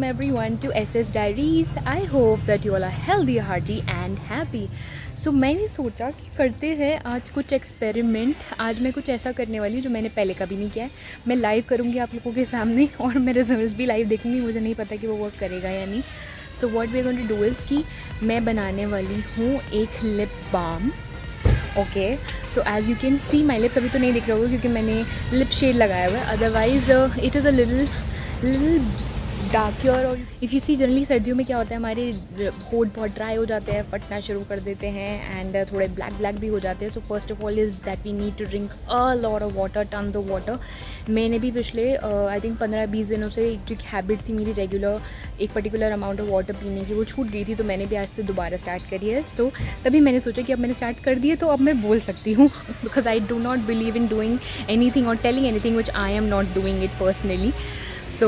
everyone to SS Diaries. I hope that you all are healthy, hearty and happy. So मैंने सोचा कि करते हैं आज कुछ एक्सपेरिमेंट. आज मैं कुछ ऐसा करने वाली हूँ जो मैंने पहले कभी नहीं किया है. मैं लाइव करूँगी आप लोगों के सामने और मैं रिजल्ट भी लाइव देखूँगी. मुझे नहीं पता कि वो वर्क करेगा या नहीं. So what we are going to do is कि मैं बनाने वाली हूँ एक lip balm. Okay, so as you can see my lips. अभी तो नहीं दिख रहा होगा क्योंकि मैंने लिप शेड लगाया हुआ है. Otherwise it is a little darker. और इफ़ यू सी जनरली सर्दियों में क्या होता है, हमारे होठ बहुत ड्राई हो जाते हैं, फटना शुरू कर देते हैं एंड थोड़े ब्लैक भी हो जाते हैं. So first of all is that we need to drink a lot of water, tons of water. मैंने भी पिछले आई थिंक 15-20 दिनों से जो हैबिट थी मेरी रेगुलर एक पर्टिकुलर अमाउंट ऑफ वाटर पीने की, वो छूट गई थी. तो मैंने भी आज से दोबारा स्टार्ट करी है. सो तभी मैंने सोचा कि अब मैंने स्टार्ट कर दिया तो अब मैं बोल सकती हूँ because I do not believe in doing anything और telling anything which I am not doing it personally. So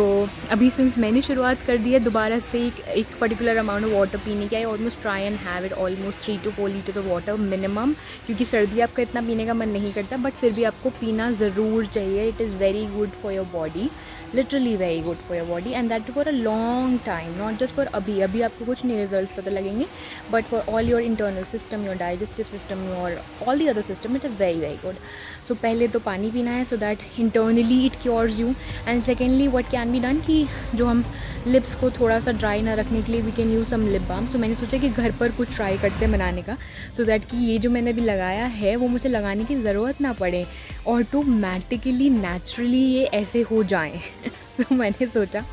अभी सिंस मैंने शुरुआत कर दी है दोबारा से एक पर्टिकुलर अमाउंट ऑफ वाटर पीने की, I almost try and have it almost 3 to 4 litres of water minimum. क्योंकि सर्दी आपका इतना पीने का मन नहीं करता, बट फिर भी आपको पीना ज़रूर चाहिए. It is very good for your body, literally very good for your body and that for a long time. Not just for अभी आपको कुछ नहीं रिजल्ट पता लगेंगे, but for all your internal system, your digestive system, your all the other system. It is very very good. So पहले तो पानी पीना है so that internally it cures you. And secondly what can be done कि जो हम lips को थोड़ा सा ड्राई ना रखने के लिए we can use some lip balm. So मैंने सोचा कि घर पर कुछ ट्राई करते हैं बनाने का, सो दैट कि ये जो मैंने अभी लगाया है वो मुझे लगाने की ज़रूरत ना पड़े, ऑटोमेटिकली नेचुरली ये ऐसे हो जाएं. सो मैंने सोचा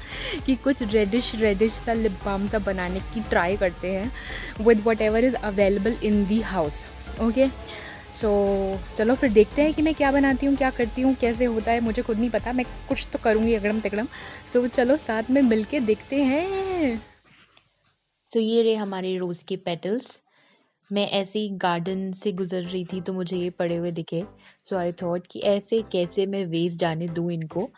कि कुछ रेडिश सा लिप बाम सा बनाने की ट्राई करते हैं with whatever is available in the house. Okay, so चलो फिर देखते हैं कि मैं क्या बनाती हूँ, क्या करती हूँ, कैसे होता है. मुझे खुद नहीं पता, मैं कुछ तो करूँगी अगड़म तिगड़म. सो चलो साथ में मिल के देखते हैं. सो ये रहे हमारे रोज़ के पेटल्स. मैं ऐसे ही गार्डन से गुजर रही थी तो मुझे ये पड़े हुए दिखे. सो आई थॉट कि ऐसे कैसे मैं वेस्ट जाने दूँ इनको.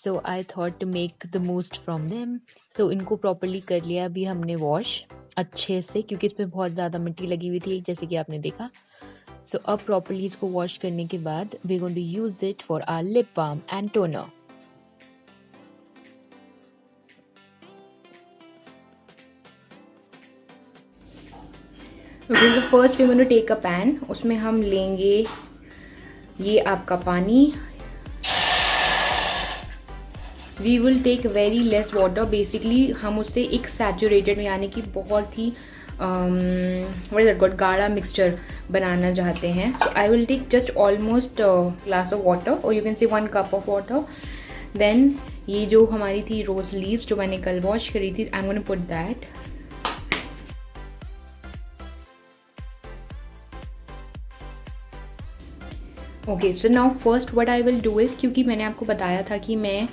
So I thought to make the most from them. So इनको प्रॉपरली कर लिया अभी हमने वॉश अच्छे से, क्योंकि इसमें बहुत ज़्यादा मिट्टी लगी हुई थी जैसे कि आपने देखा. सो अब प्रॉपरली इसको वॉश करने के बाद we going to use it for our lip balm and toner. Okay, so first we going to take a pan. उसमें हम लेंगे ये आपका पानी. We will take very less water. Basically हम उससे एक सैचुरेटेड यानी कि बहुत ही गाढ़ा मिक्सचर बनाना चाहते हैं. So I will take just almost glass of water और you can say 1 cup of water. Then ये जो हमारी थी रोज लीव्स जो मैंने कल वॉश करी थी, I am gonna put that. Okay, so now first what I will do is, क्योंकि मैंने आपको बताया था कि मैं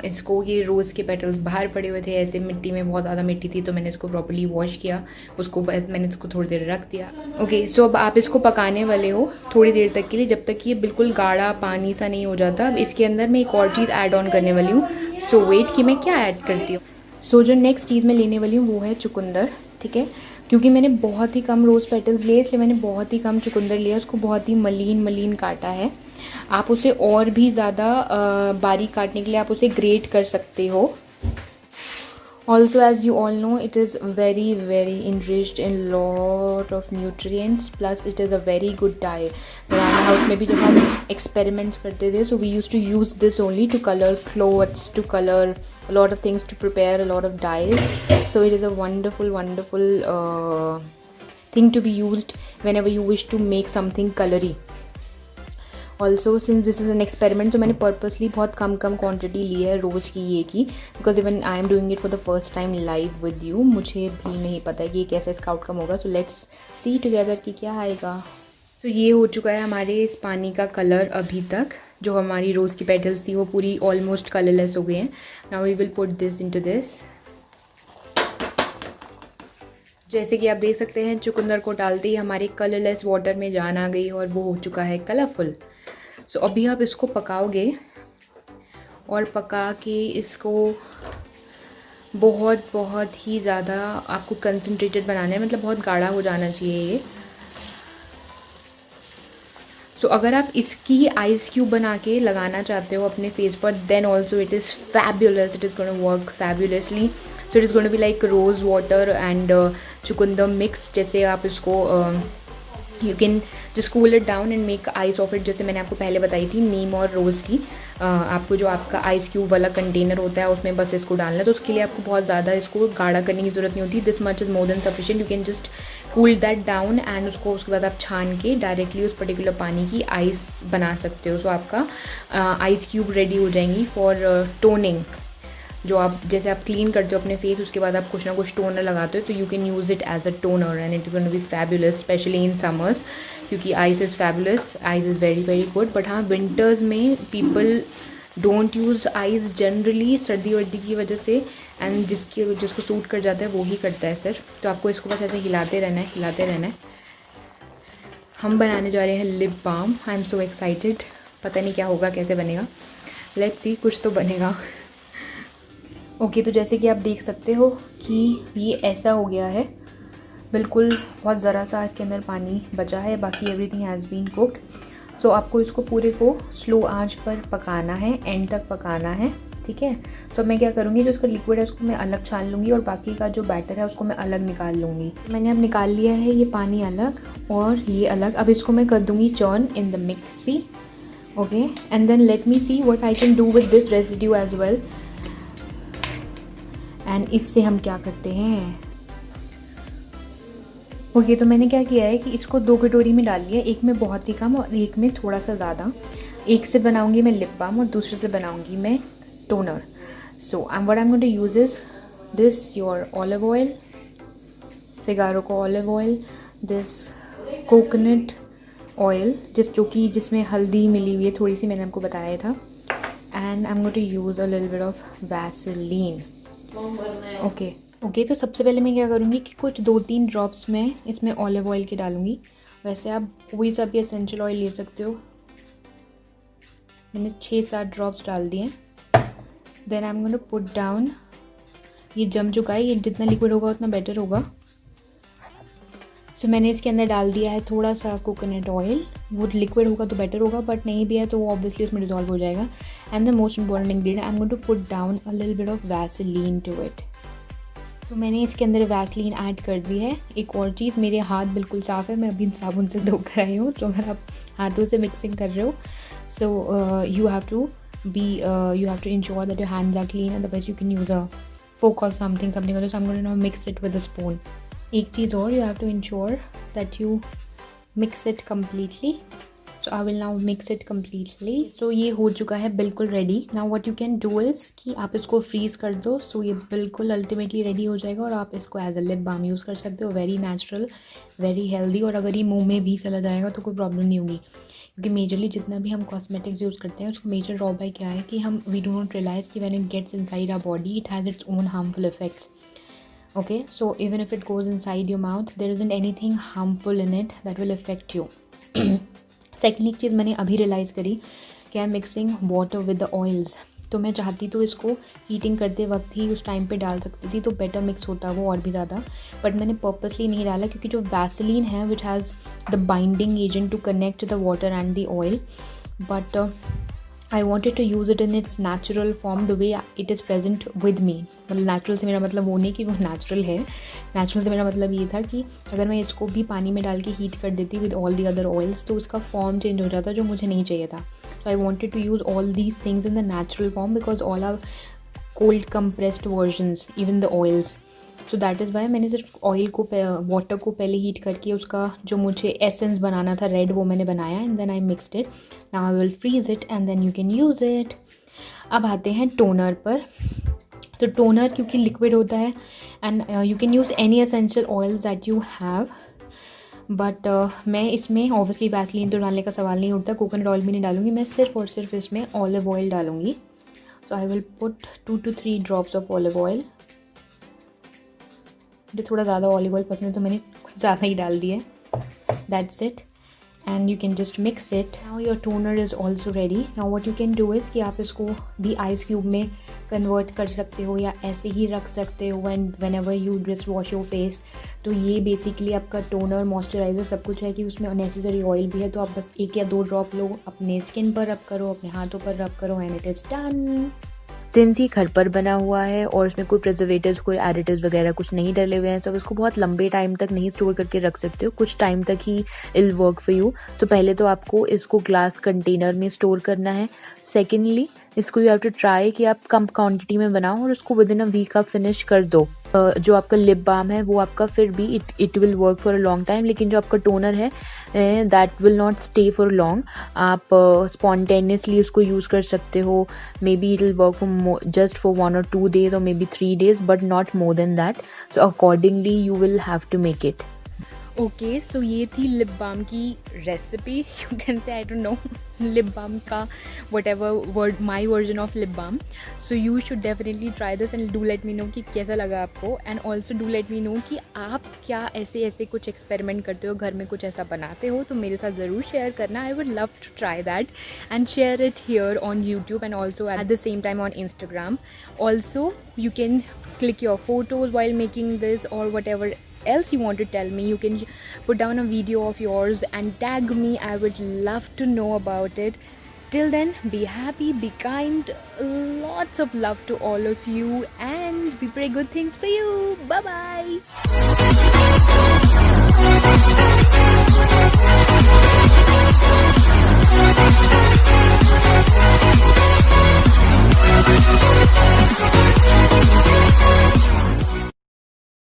इसको ये रोज़ के पेटल्स बाहर पड़े हुए थे ऐसे मिट्टी में, बहुत ज़्यादा मिट्टी थी, तो मैंने इसको प्रॉपर्ली वॉश किया. उसको मैंने इसको थोड़ी देर रख दिया. ओके, सो अब आप इसको पकाने वाले हो थोड़ी देर तक के लिए, जब तक ये बिल्कुल गाढ़ा पानी सा नहीं हो जाता. अब इसके अंदर मैं एक और चीज़ ऐड ऑन करने वाली हूँ. सो वेट कि मैं क्या ऐड करती हूँ. सो जो नेक्स्ट चीज़ मैं लेने वाली हूँ वो है चुकंदर. ठीक है, क्योंकि मैंने बहुत ही कम रोज़ पेटल्स लिए इसलिए मैंने बहुत ही कम चुकंदर लिया. उसको बहुत ही मलीन काटा है. आप उसे और भी ज़्यादा बारीक काटने के लिए आप उसे ग्रेट कर सकते हो. Also as you all know it is very enriched in lot of nutrients, plus it is a very good dye. बनाना हाउस में भी जब हम एक्सपेरिमेंट्स करते थे so we use to use this only to colour clothes, to colour a lot of things, to prepare a lot of dyes. So it is a wonderful thing to be used whenever you wish to make something colory. Also since this is an experiment तो मैंने purposely बहुत कम quantity ली है रोज़ की ये की, because even I am doing it for the first time live with you. मुझे भी नहीं पता कि ये कैसा इसका आउटकम होगा. So let's see together कि क्या आएगा. तो ये हो चुका है हमारे इस पानी का कलर. अभी तक जो हमारी रोज़ की पेटल्स थी वो पूरी ऑलमोस्ट कलरलेस हो गई हैं. Now we will put this into this. जैसे कि आप देख सकते हैं चुकंदर को डालते ही हमारे कलरलेस वाटर में जान आ गई और वो हो चुका है कलरफुल. सो अभी आप इसको पकाओगे और पका के इसको बहुत ही ज़्यादा आपको कंसनट्रेटेड बनाना है, मतलब बहुत गाढ़ा हो जाना चाहिए ये. सो अगर आप इसकी आइस क्यूब बना के लगाना चाहते हो अपने फेस पर, then also it is fabulous, it is gonna work fabulously. So it is gonna be like rose water and chukandar mix. जैसे आप इसको you can just cool it down and make ice of it. जैसे मैंने आपको पहले बताई थी नीम और रोज़ की. आपको जो आपका आइस क्यूब वाला कंटेनर होता है उसमें बस इसको डालना है. तो उसके लिए आपको बहुत ज़्यादा इसको गाढ़ा करने की ज़रूरत नहीं होती. This much is more than sufficient. You can just cool that down and उसके बाद आप छान के डायरेक्टली उस पर्टिकुलर पानी की आइस बना सकते हो. सो आपका आइस क्यूब रेडी हो जाएंगी फॉर टोनिंग. जो आप जैसे आप क्लीन करते हो अपने फेस, उसके बाद आप कुछ ना कुछ टोनर लगाते हो. तो you can use it as a toner and it is gonna be fabulous specially in summers, क्योंकि ice is fabulous, ice is very very good. But हाँ, विंटर्स में people don't use ice generally, सर्दी वर्दी की वजह से. And जिसको suit कर जाता है वो ही करता है सर. तो आपको इसको बस ऐसे हिलाते रहना है, हिलाते रहना है. हम बनाने जा रहे हैं lip balm. I am so excited. पता नहीं क्या होगा, कैसे बनेगा. लेट्स सी, कुछ तो बनेगा. ओके, तो जैसे कि आप देख सकते हो कि ये ऐसा हो गया है बिल्कुल. बहुत ज़रा सा इसके अंदर पानी बचा है, बाकी एवरीथिंग हैज़ बीन कुक्ड. सो आपको इसको पूरे को स्लो आंच पर पकाना है, एंड तक पकाना है, ठीक है. तो मैं क्या करूँगी, जो इसका लिक्विड है उसको मैं अलग छान लूँगी और बाकी का जो बैटर है उसको मैं अलग निकाल लूँगी. मैंने अब निकाल लिया है ये पानी अलग और ये अलग. अब इसको मैं कर दूँगी churn in the mixie. Okay, and then let me see what I can do with this residue as well. And इससे हम क्या करते हैं. ओके, तो मैंने क्या किया है कि इसको 2 कटोरी में डाल लिया. एक में बहुत ही कम और एक में थोड़ा सा ज़्यादा. एक से बनाऊंगी मैं लिप बाम और दूसरे से बनाऊंगी मैं toner. So what I am going to use is this your olive oil, Figaro का olive oil, this coconut oil जिसमें हल्दी मिली हुई है थोड़ी सी, मैंने आपको बताया था. And I am going to use a little bit of Vaseline. Okay, तो सबसे पहले मैं क्या करूँगी कि कुछ 2-3 ड्रॉप्स मैं इसमें ऑलिव ऑयल के डालूँगी. वैसे आप कोई सा भी एसेंशियल ऑयल ले सकते हो. मैंने 6-7 ड्रॉप्स डाल दिए. Then I am going to put down. ये जम चुका है, ये जितना लिक्विड होगा उतना बेटर होगा. सो मैंने इसके अंदर डाल दिया है थोड़ा सा कोकोनट ऑयल. वो लिक्विड होगा तो बेटर होगा, बट नहीं भी है तो वो ऑब्वियसली उसमें डिजॉल्व हो जाएगा. And the most important ingredient, I am going to put down a little bit of Vaseline to it. So मैंने इसके अंदर वैसलीन ऐड कर दी है. एक और चीज़, मेरे हाथ बिल्कुल साफ़ है, मैं अभी साबुन से धोकर आई हूँ. तो अगर आप हाथों से मिक्सिंग कर रहे हो, so you have to ensure that your hands are clean. Otherwise you can use a fork or something. So I'm going to now mix it with a spoon. एक चीज़ और, you have to ensure that you mix it completely. So I will now mix it completely. So ये हो चुका है बिल्कुल ready. Now what you can do is कि आप इसको freeze कर दो. So ये बिल्कुल ultimately ready हो जाएगा और आप इसको as a lip balm use कर सकते हो. Very natural, very healthy. और अगर ये मुँह में भी चला जाएगा तो कोई प्रॉब्लम नहीं होगी, क्योंकि मेजरली जितना भी हम कॉस्मेटिक्स यूज़ करते हैं उसको मेजर ड्रॉबैक क्या है कि हम वी डू नॉट रियलाइज़ कि when it gets inside our body it has its own harmful effects. Okay, so even if it goes inside your mouth there isn't anything harmful in it that will affect you. Second एक चीज़ मैंने अभी realise करी कि I am mixing water with the oils. तो मैं चाहती तो इसको हीटिंग करते वक्त ही उस टाइम पे डाल सकती थी, तो बेटर मिक्स होता वो और भी ज़्यादा. बट मैंने पर्पसली नहीं डाला, क्योंकि जो वैसलीन है which has the binding agent to connect the water and the oil. But I wanted to use it in its natural form the way it is present with me. मतलब natural से मेरा मतलब वो नहीं कि वो natural है. Natural से मेरा मतलब ये था कि अगर मैं इसको भी पानी में डाल के हीट कर देती with all the other oils तो उसका फॉर्म चेंज हो जाता, जो मुझे नहीं चाहिए था. So I wanted to use all these things in the natural form because all are cold compressed versions, even the oils. So that is why मैंने सिर्फ ऑयल को वाटर को पहले हीट करके उसका जो मुझे एसेंस बनाना था रेड वो मैंने बनाया. And then I mixed it. Now I will freeze it and then you can use it. अब आते हैं टोनर पर. तो टोनर क्योंकि लिक्विड होता है and you can use any essential oils that you have. But मैं इसमें ऑब्वियसली वैसलीन तो डालने का सवाल नहीं उठता, कोकोनट ऑयल भी नहीं डालूंगी, मैं सिर्फ और सिर्फ इसमें ऑलिव ऑयल डालूंगी. So I will put 2 to 3 drops of olive oil. मुझे थोड़ा ज़्यादा ऑलिव ऑयल पसंद है तो मैंने कुछ ज़्यादा ही डाल दिया. That's it and you can just mix it. Now your toner is also ready. Now what you can do is कि आप इसको भी आइस क्यूब में कन्वर्ट कर सकते हो या ऐसे ही रख सकते हो when ever you just wash your face. तो ये बेसिकली आपका टोनर, मॉइस्चराइज़र सब कुछ है कि उसमें अननेसेसरी ऑयल भी है, तो आप बस 1 या 2 ड्रॉप लो, अपने स्किन पर रब करो, अपने हाथों पर रब करो and it is done. Since ये घर पर बना हुआ है और इसमें कोई प्रिजर्वेटिव्स, कोई एडिटिव्स वगैरह कुछ नहीं डले हुए हैं, तो आप इसको बहुत लंबे टाइम तक नहीं स्टोर करके रख सकते हो, कुछ टाइम तक ही इल वर्क फॉर यू। तो पहले तो आपको इसको ग्लास कंटेनर में स्टोर करना है। सेकेंडली इसको यू हैव टू ट्राई कि आप कम क्वांटिटी में बनाओ और उसको विद इन अ वीक आप फिनिश कर दो। जो आपका लिप बाम है वो आपका फिर भी it will work for a long time, लेकिन जो आपका टोनर है that will not stay for long. आप स्पॉन्टेनियसली उसको यूज़ कर सकते हो, maybe it will work for just for 1 or 2 days और maybe 3 days, but not more than that. So accordingly you will have to make it. Okay, so ये थी lip balm की recipe, you can से, आई don't know, lip balm का whatever word, my version of lip balm. So you should definitely try this and do let me know कि कैसा लगा आपको, and also do let me know कि आप क्या ऐसे कुछ एक्सपेरिमेंट करते हो, घर में कुछ ऐसा बनाते हो, तो मेरे साथ ज़रूर शेयर करना। I would love to try that and share it here on YouTube and also at the same time on Instagram. Also you can click your photos while making this, or whatever else you want to tell me. You can put down a video of yours and tag me. I would love to know about it. Till then, be happy, be kind, lots of love to all of you, and we pray good things for you. Bye bye.